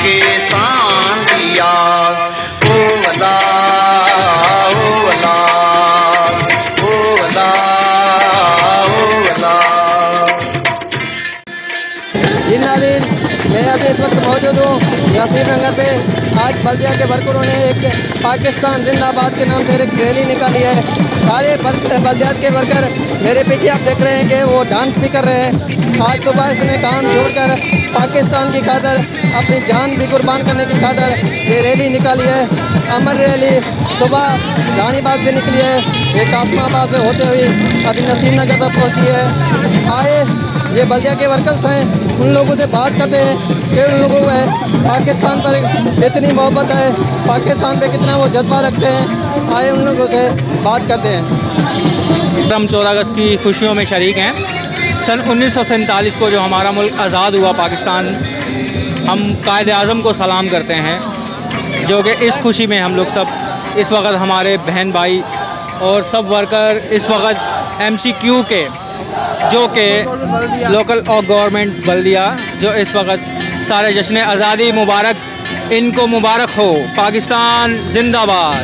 पाकिस्तान दिया। ओ अल्लाह, ओ अल्लाह, ओ अल्लाह, ओ अल्लाह। जी नाज़रीन, मैं अभी इस वक्त मौजूद हूँ नसीम नगर पे। आज बल्दिया के वर्करों ने एक पाकिस्तान जिंदाबाद के नाम से एक रैली निकाली है। सारे बल्दियात के वर्कर मेरे पीछे आप देख रहे हैं कि वो डांस भी कर रहे हैं। आज सुबह इसने काम छोड़कर पाकिस्तान की खातिर अपनी जान भी कुर्बान करने की खातिर ये रैली निकाली है। अमर रैली सुबह रानी बाग से निकली है, ये कासमाबाद से होते हुए अभी नसीम नगर पर पहुँची है। आए ये बल्दिया के वर्कर्स हैं, उन लोगों से बात करते हैं कि उन लोगों को पाकिस्तान पर कितनी मोहब्बत है, पाकिस्तान पे कितना वो जज्बा रखते हैं। आए उन लोगों से बात करते हैं। हम 14 अगस्त की खुशियों में शरीक हैं। सन 1947 को जो हमारा मुल्क आज़ाद हुआ पाकिस्तान, हम कायद आज़म को सलाम करते हैं, जो कि इस खुशी में हम लोग सब इस वक्त हमारे बहन भाई और सब वर्कर इस वक्त MCQ के जो कि लोकल और गवर्नमेंट बल्दिया जो इस वक्त सारे जश्न आज़ादी मुबारक, इनको मुबारक हो, पाकिस्तान जिंदाबाद।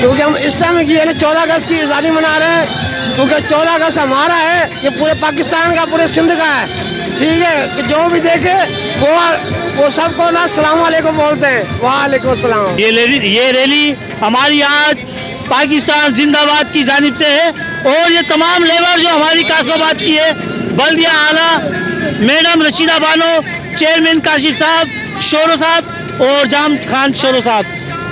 क्योंकि हम इस टाइम की 14 अगस्त की आज़ादी मना रहे हैं, क्योंकि 14 अगस्त हमारा है, ये पूरे पाकिस्तान का, पूरे सिंध का है। ठीक है कि जो भी देखे वो सबको ना अस्सलाम वालेकुम बोलते हैं। वालेकुम अस्सलाम। ये रैली हमारी आज पाकिस्तान जिंदाबाद की जानिब से है और ये तमाम लेबर जो हमारी कासमाबाद की है, बल्दिया आला मैडम रशीदा बानो, चेयरमैन काशिफ साहब, शोरो साहब और जाम खान शोरो साहब,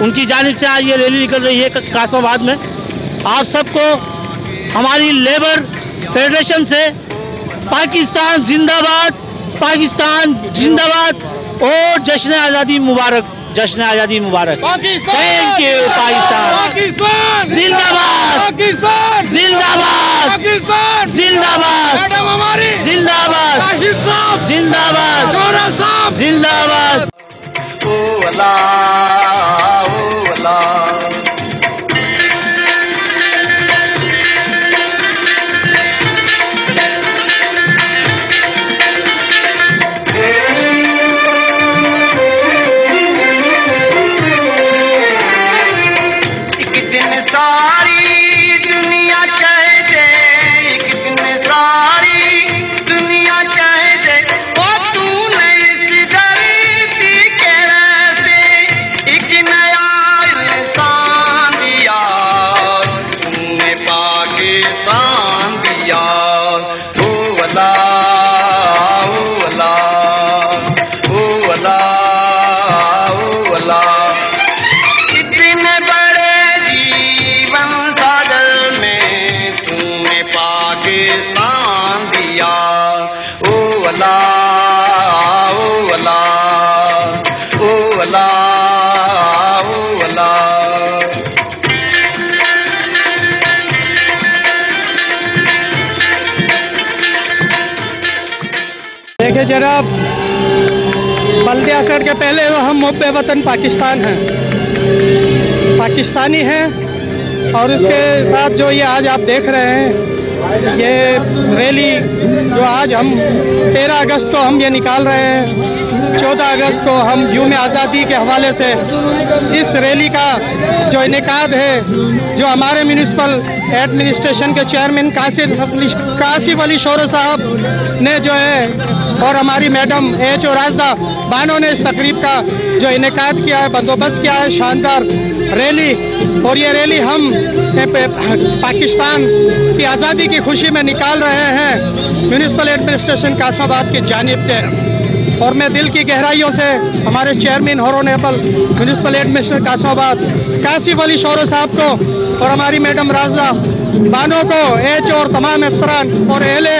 उनकी जानिब से आज ये रैली निकल रही है कासमाबाद में। आप सबको हमारी लेबर फेडरेशन से पाकिस्तान जिंदाबाद, पाकिस्तान जिंदाबाद और जश्न आज़ादी मुबारक, जश्न आज़ादी मुबारक। Thank you. पाकिस्तान जिंदाबाद, जिंदाबाद, जिंदाबाद, जिंदाबाद, जिंदाबाद, जिंदाबाद। ओ अल्लाह, ओ अल्लाह। देखिए जनाब, बल्दिया सेट के पहले तो हम मुहब्बे वतन पाकिस्तान हैं, पाकिस्तानी हैं। और उसके साथ जो ये आज आप देख रहे हैं, ये रैली जो आज हम 13 अगस्त को हम ये निकाल रहे हैं, 14 अगस्त को हम यूम आज़ादी के हवाले से इस रैली का जो इनेकाद है, जो हमारे म्यूनिसिपल एडमिनिस्ट्रेशन के चेयरमैन कासिफ अली शोरो साहब ने जो है और हमारी मैडम H.O. राजदा बानो ने इस तकरीब का जो इनेकाद किया है, बंदोबस्त किया है, शानदार रैली। और ये रैली हम पाकिस्तान की आज़ादी की खुशी में निकाल रहे हैं म्यूनिसिपल एडमिनिस्ट्रेशन कासमाबाद की जानिब से। और मैं दिल की गहराइयों से हमारे chairman honourable municipal administration Qasimabad Kashif Ali Shoro साहब को और हमारी मैडम राजदा बानो को, H और तमाम अफसरान और एहले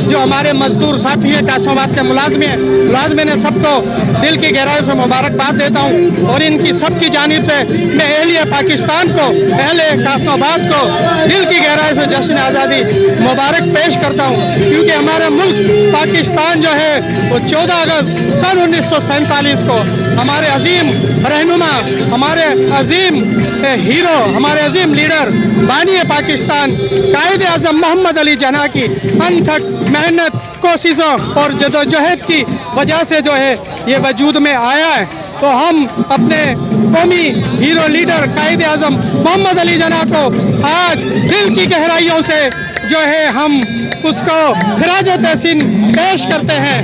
जो हमारे मजदूर साथी हैं कासमाबाद के मुलाजमिन है, सबको दिल की गहराई से मुबारकबाद देता हूँ। और इनकी सबकी जानिब से मैं एहलिया पाकिस्तान को, एहले कासमाबाद को दिल की गहराई से जश्न आज़ादी मुबारक पेश करता हूँ, क्योंकि हमारा मुल्क पाकिस्तान जो है वो 14 अगस्त सन 1947 को हमारे अजीम रहनुमा, हमारे अजीम हीरो, हमारे अजीम लीडर बानी पाकिस्तान कायद आज़म मोहम्मद अली जिन्ना की अनथक मेहनत, कोशिशों और जदोजहद की वजह से जो है ये वजूद में आया है। तो हम अपने कौमी हीरो लीडर कायद आज़म मोहम्मद अली जना को आज दिल की गहराइयों से जो है हम उसको खराज तहसीन पेश करते हैं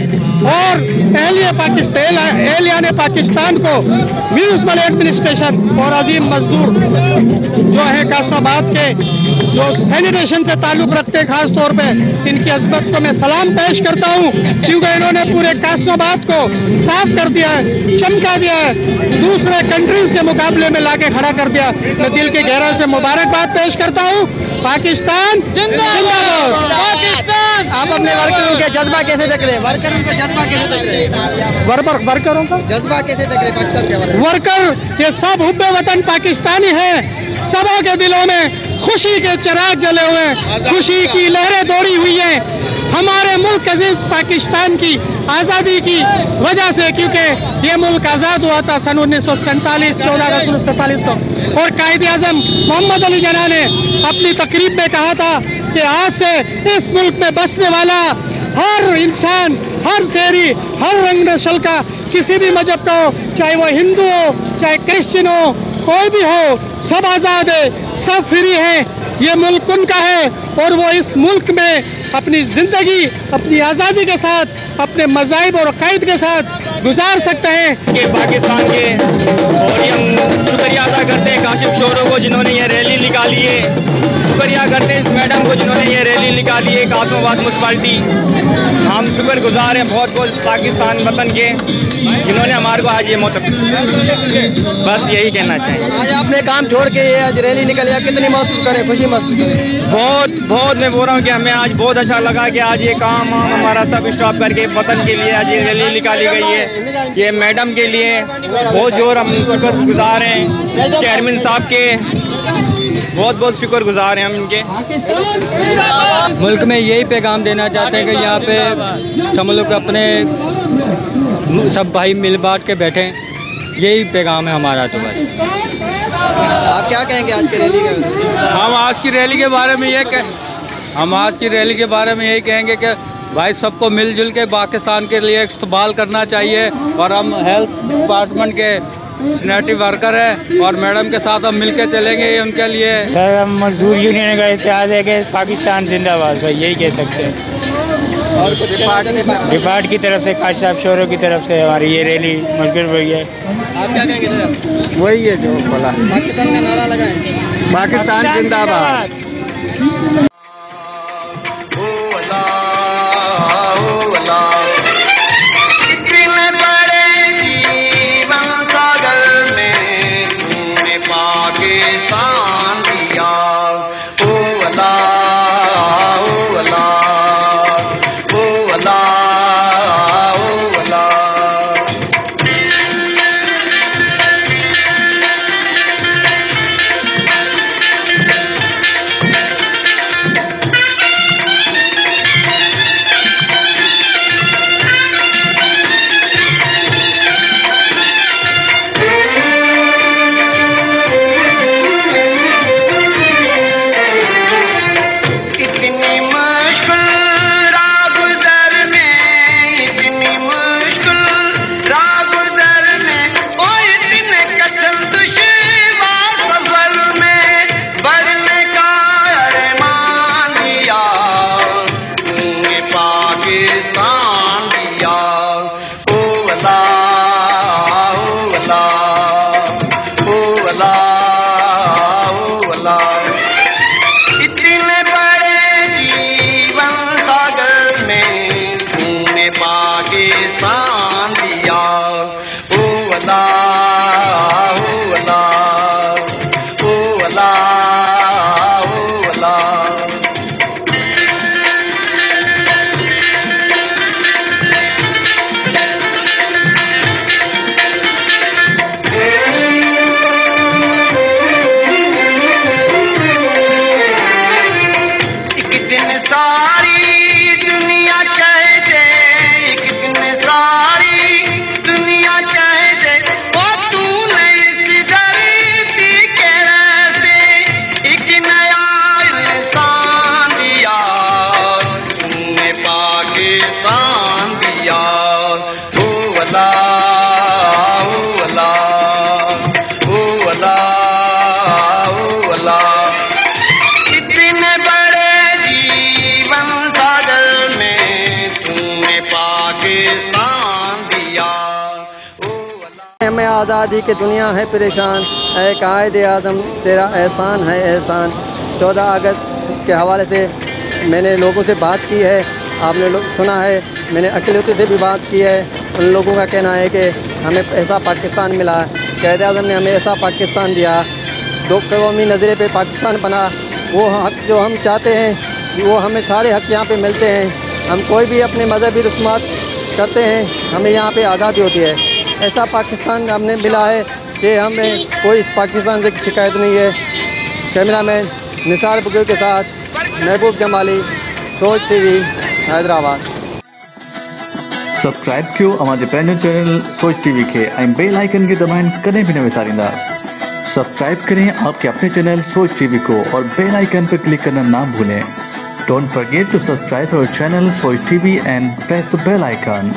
और एहलियान पाकिस्तान को म्यूनिसिपल एडमिनिस्ट्रेशन और अजीम मजदूर जो है कासमाबाद के जो सैनिटेशन से ताल्लुक़ रखते हैं, ख़ास तौर पे इनकी अज़मत को मैं सलाम पेश करता हूँ, क्योंकि इन्होंने पूरे कासमाबाद को साफ कर दिया है, चमका दिया है, दूसरे कंट्रीज़ के मुकाबले में लाके खड़ा कर दिया। मैं दिल के गहराई से मुबारकबाद पेश करता हूँ। पाकिस्तान जिंदाबाद। आप अपने वर्करों के जज्बा कैसे देख रहे हैं? वर्करों का जज्बा कैसे देख रहे हैं? वर्करों का जज्बा कैसे देख रहे हैं पाकिस्तान के हवाले? वर्कर ये सब हुब्बे वतन पाकिस्तानी हैं, सबों के दिलों में खुशी के चिराग जले हुए हैं, खुशी की लहरें दौड़ी हुई हैं हमारे मुल्क अजीज पाकिस्तान की आज़ादी की वजह से, क्योंकि ये मुल्क आज़ाद हुआ था सन 1947 14 अगस्त 1947 को। और कायद आज़म मोहम्मद अली जना ने अपनी तकरीब में कहा था कि आज से इस मुल्क में बसने वाला हर इंसान, हर शहरी, हर रंग नस्ल का, किसी भी मजहब का हो, चाहे वो हिंदू हो, चाहे क्रिश्चियन हो, कोई भी हो, सब आज़ाद है, सब फ्री है। ये मुल्क उनका है और वो इस मुल्क में अपनी ज़िंदगी अपनी आज़ादी के साथ, अपने मज़ाहिब और अक़ाइद के साथ गुजार सकते हैं। कि पाकिस्तान के और हम शुक्रिया अदा करते हैं काशिफ शोरों को जिन्होंने ये रैली निकाली है, शुक्रिया करते हैं इस मैडम को जिन्होंने ये रैली निकाली है कासमाबाद म्यूनसिपाल्टी। हम शुक्रगुजार हैं बहुत बहुत पाकिस्तान वतन के जिन्होंने हमारे को आज ये मौका, बस यही कहना चाहिए। आज आपने काम छोड़ के ये आज रैली निकली, कितनी महसूस करें, खुशी महसूस करें? बहुत मैं बोल रहा हूँ कि हमें आज बहुत अच्छा लगा कि आज ये काम हमारा सब स्टॉप करके वतन के लिए आज ये रैली निकाली गई है। ये मैडम के लिए बहुत जोर हम शुक्रगुजार हैं, चेयरमैन साहब के बहुत बहुत शुक्रगुजार हैं हम इनके। मुल्क में यही पैगाम देना चाहते हैं कि यहाँ पे सब लोग अपने सब भाई मिल बांट के बैठें, यही पैगाम है हमारा। तो बस आप क्या कहेंगे आज की रैली के बारे में? हम आज की रैली के बारे में यही कहेंगे कि भाई सबको मिलजुल के पाकिस्तान के लिए इस्तेमाल करना चाहिए और हम हेल्थ डिपार्टमेंट के सैनिटरी वर्कर हैं और मैडम के साथ हम मिलके चलेंगे उनके लिए। हम मजदूर यूनियन का इत्तेहाद है कि पाकिस्तान जिंदाबाद, भाई यही कह सकते हैं। और कुछ डिपार्ट की तरफ से, काशिफ साहब शोरों की तरफ से हमारी ये रैली मुनक़िद हुई है। आप क्या कहेंगे सर? वही है जो बोला, पाकिस्तान का नारा लगाएं, पाकिस्तान जिंदाबाद। आज़ादी की दुनिया है परेशान, ऐ कायदे आज़म तेरा एहसान है एहसान। 14 अगस्त के हवाले से मैंने लोगों से बात की है, आपने सुना है, मैंने अक़लियतों से भी बात की है। उन लोगों का कहना है कि हमें ऐसा पाकिस्तान मिला, कायदे आज़म ने हमें ऐसा पाकिस्तान दिया, दो कौमी नज़रे पे पाकिस्तान बना। वो हक़ जो हम चाहते हैं वो हमें सारे हक़ यहाँ पे मिलते हैं। हम कोई भी अपने मजहबी रस्मात करते हैं, हमें यहाँ पे आज़ादी होती है। ऐसा पाकिस्तान हमने मिला है कि हमें कोई इस पाकिस्तान से शिकायत नहीं है। कैमरामैन निसार बुगल के साथ महबूब जमाली, सोच टीवी, हैदराबाद। सब्सक्राइब कयो हमारे पैनल चैनल सोच टीवी के बेल आइकन के दबाएं कदें भी न विसारिंदा। सब्सक्राइब करें आपके अपने चैनल सोच टीवी को और बेल आइकन पर क्लिक करना ना भूलें। Don't forget to subscribe our channel Soch TV and press the bell icon.